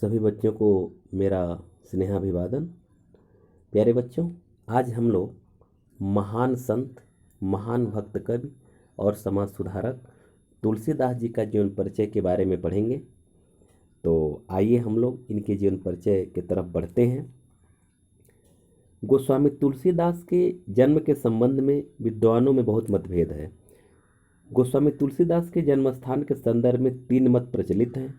सभी बच्चों को मेरा स्नेहाभिवादन। प्यारे बच्चों, आज हम लोग महान संत, महान भक्त कवि और समाज सुधारक तुलसीदास जी का जीवन परिचय के बारे में पढ़ेंगे। तो आइए हम लोग इनके जीवन परिचय की तरफ बढ़ते हैं। गोस्वामी तुलसीदास के जन्म के संबंध में विद्वानों में बहुत मतभेद है। गोस्वामी तुलसीदास के जन्म स्थान के संदर्भ में 3 मत प्रचलित हैं।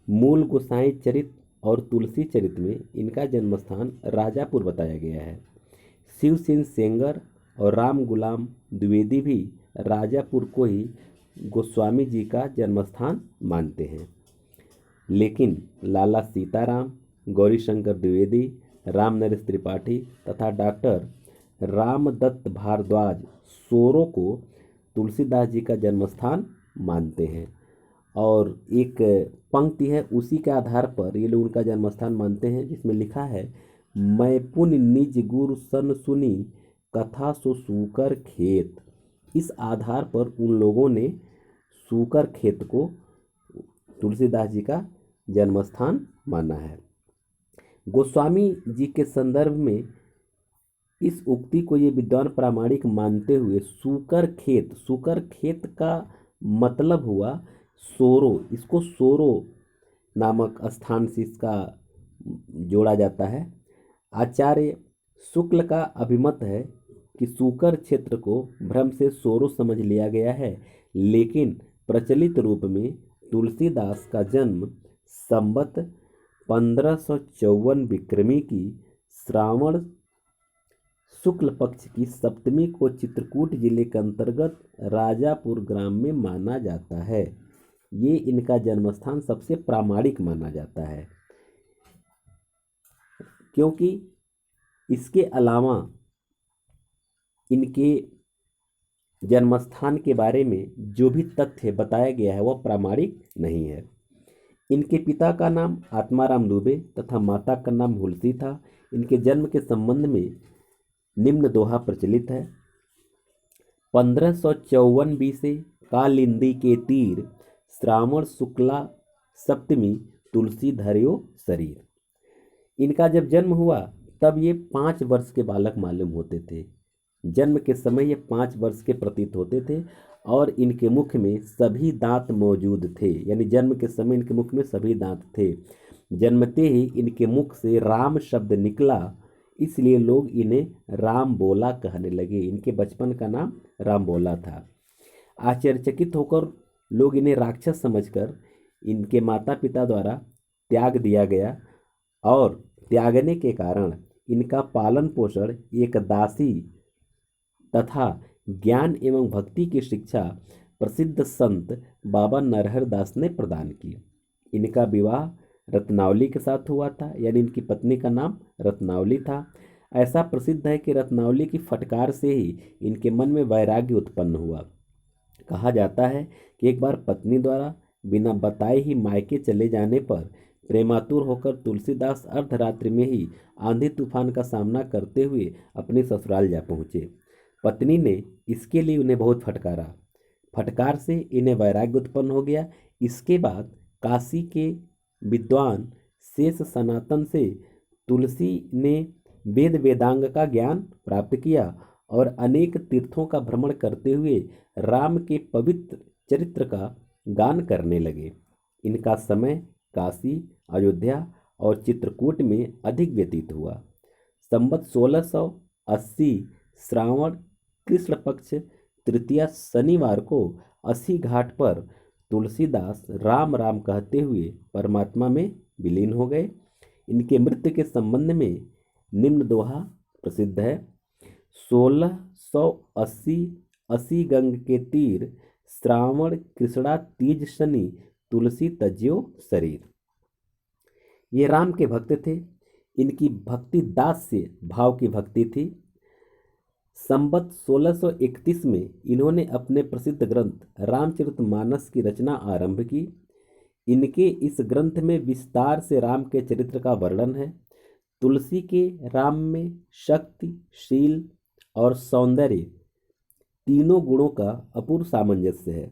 मूल गोसाई चरित और तुलसी चरित में इनका जन्म स्थान राजापुर बताया गया है। शिव सिंह सेंगर और राम गुलाम द्विवेदी भी राजापुर को ही गोस्वामी जी का जन्म स्थान मानते हैं, लेकिन लाला सीताराम, गौरीशंकर द्विवेदी, राम नरेश त्रिपाठी तथा डॉक्टर रामदत्त भारद्वाज सोरो को तुलसीदास जी का जन्म स्थान मानते हैं। और एक पंक्ति है, उसी के आधार पर ये लोग उनका जन्म स्थान मानते हैं, जिसमें लिखा है, मैं पुन निज गुरु सन सुनी कथा सो सूकर खेत। इस आधार पर उन लोगों ने सूकर खेत को तुलसीदास जी का जन्म स्थान माना है। गोस्वामी जी के संदर्भ में इस उक्ति को ये विद्वान प्रामाणिक मानते हुए सूकर खेत का मतलब हुआ सोरो। इसको सोरो नामक स्थान से इसका जोड़ा जाता है। आचार्य शुक्ल का अभिमत है कि सूकर क्षेत्र को भ्रम से सोरो समझ लिया गया है, लेकिन प्रचलित रूप में तुलसीदास का जन्म संवत 1554 विक्रमी की श्रावण शुक्ल पक्ष की सप्तमी को चित्रकूट जिले के अंतर्गत राजापुर ग्राम में माना जाता है। ये इनका जन्म स्थान सबसे प्रामाणिक माना जाता है, क्योंकि इसके अलावा इनके जन्म स्थान के बारे में जो भी तथ्य बताया गया है वह प्रामाणिक नहीं है। इनके पिता का नाम आत्माराम दुबे तथा माता का नाम हुलसी था। इनके जन्म के संबंध में निम्न दोहा प्रचलित है। 1554 बीसे कालिंदी के तीर, श्रावण शुक्ला सप्तमी तुलसी धर्यो शरीर। इनका जब जन्म हुआ तब ये 5 वर्ष के बालक मालूम होते थे। जन्म के समय ये 5 वर्ष के प्रतीत होते थे और इनके मुख में सभी दांत मौजूद थे, यानी जन्म के समय इनके मुख में सभी दांत थे। जन्मते ही इनके मुख से राम शब्द निकला, इसलिए लोग इन्हें राम बोला कहने लगे। इनके बचपन का नाम राम बोला था। आश्चर्यचकित होकर लोग इन्हें राक्षस समझकर इनके माता पिता द्वारा त्याग दिया गया और त्यागने के कारण इनका पालन पोषण एक दासी तथा ज्ञान एवं भक्ति की शिक्षा प्रसिद्ध संत बाबा नरहर दास ने प्रदान की। इनका विवाह रत्नावली के साथ हुआ था, यानी इनकी पत्नी का नाम रत्नावली था। ऐसा प्रसिद्ध है कि रत्नावली की फटकार से ही इनके मन में वैराग्य उत्पन्न हुआ। कहा जाता है कि एक बार पत्नी द्वारा बिना बताए ही मायके चले जाने पर प्रेमातुर होकर तुलसीदास अर्धरात्रि में ही आंधी तूफान का सामना करते हुए अपने ससुराल जा पहुँचे। पत्नी ने इसके लिए उन्हें बहुत फटकारा। फटकार से इन्हें वैराग्य उत्पन्न हो गया। इसके बाद काशी के विद्वान शेष सनातन से तुलसी ने वेद वेदांग का ज्ञान प्राप्त किया और अनेक तीर्थों का भ्रमण करते हुए राम के पवित्र चरित्र का गान करने लगे। इनका समय काशी, अयोध्या और चित्रकूट में अधिक व्यतीत हुआ। संवत 1680 श्रावण कृष्ण पक्ष तृतीया शनिवार को 80 घाट पर तुलसीदास राम राम कहते हुए परमात्मा में विलीन हो गए। इनके मृत्यु के संबंध में निम्न दोहा प्रसिद्ध है। 1680 अस्सी गंग के तीर, श्रावण कृष्णा तीज शनि तुलसी तज्यो शरीर। ये राम के भक्त थे। इनकी भक्ति दास्य भाव की भक्ति थी। संवत 1631 में इन्होंने अपने प्रसिद्ध ग्रंथ रामचरितमानस की रचना आरंभ की। इनके इस ग्रंथ में विस्तार से राम के चरित्र का वर्णन है। तुलसी के राम में शक्ति, शील और सौंदर्य तीनों गुणों का अपूर्व सामंजस्य है।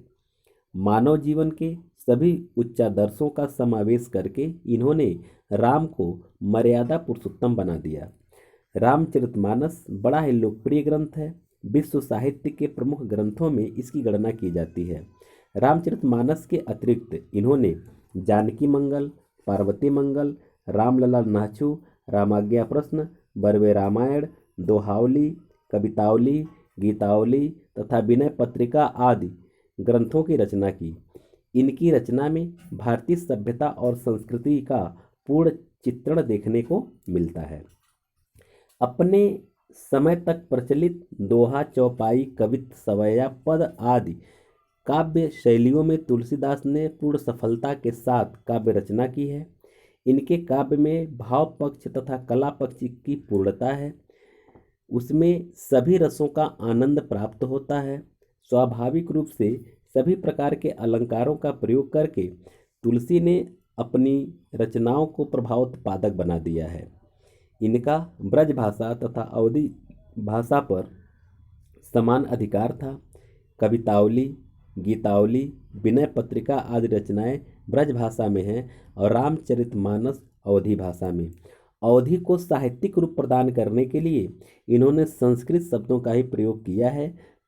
मानव जीवन के सभी उच्चादर्शों का समावेश करके इन्होंने राम को मर्यादा पुरुषोत्तम बना दिया। रामचरितमानस बड़ा ही लोकप्रिय ग्रंथ है। विश्व साहित्य के प्रमुख ग्रंथों में इसकी गणना की जाती है। रामचरितमानस के अतिरिक्त इन्होंने जानकी मंगल, पार्वती मंगल, रामलला नाचू, रामाज्ञा प्रश्न, बरवे रामायण, दोहावली, कवितावली, गीतावली तथा विनय पत्रिका आदि ग्रंथों की रचना की। इनकी रचना में भारतीय सभ्यता और संस्कृति का पूर्ण चित्रण देखने को मिलता है। अपने समय तक प्रचलित दोहा, चौपाई, कवित्त, सवैया, पद आदि काव्य शैलियों में तुलसीदास ने पूर्ण सफलता के साथ काव्य रचना की है। इनके काव्य में भाव पक्ष तथा कला पक्ष की पूर्णता है। उसमें सभी रसों का आनंद प्राप्त होता है। स्वाभाविक रूप से सभी प्रकार के अलंकारों का प्रयोग करके तुलसी ने अपनी रचनाओं को प्रभावोत्पादक बना दिया है। इनका ब्रज भाषा तथा अवधी भाषा पर समान अधिकार था। कवितावली, गीतावली, विनय पत्रिका आदि रचनाएं ब्रज भाषा में हैं और रामचरितमानस अवधी भाषा में। अवधी को साहित्यिक रूप प्रदान करने के लिए इन्होंने संस्कृत शब्दों का ही प्रयोग किया है,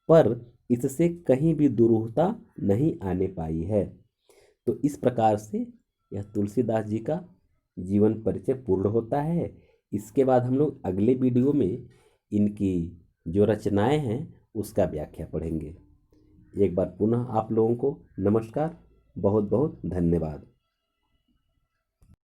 पर इससे कहीं भी दुरूहता नहीं आने पाई है। तो इस प्रकार से यह तुलसीदास जी का जीवन परिचय पूर्ण होता है। इसके बाद हम लोग अगले वीडियो में इनकी जो रचनाएं हैं उसका व्याख्या पढ़ेंगे। एक बार पुनः आप लोगों को नमस्कार, बहुत बहुत धन्यवाद।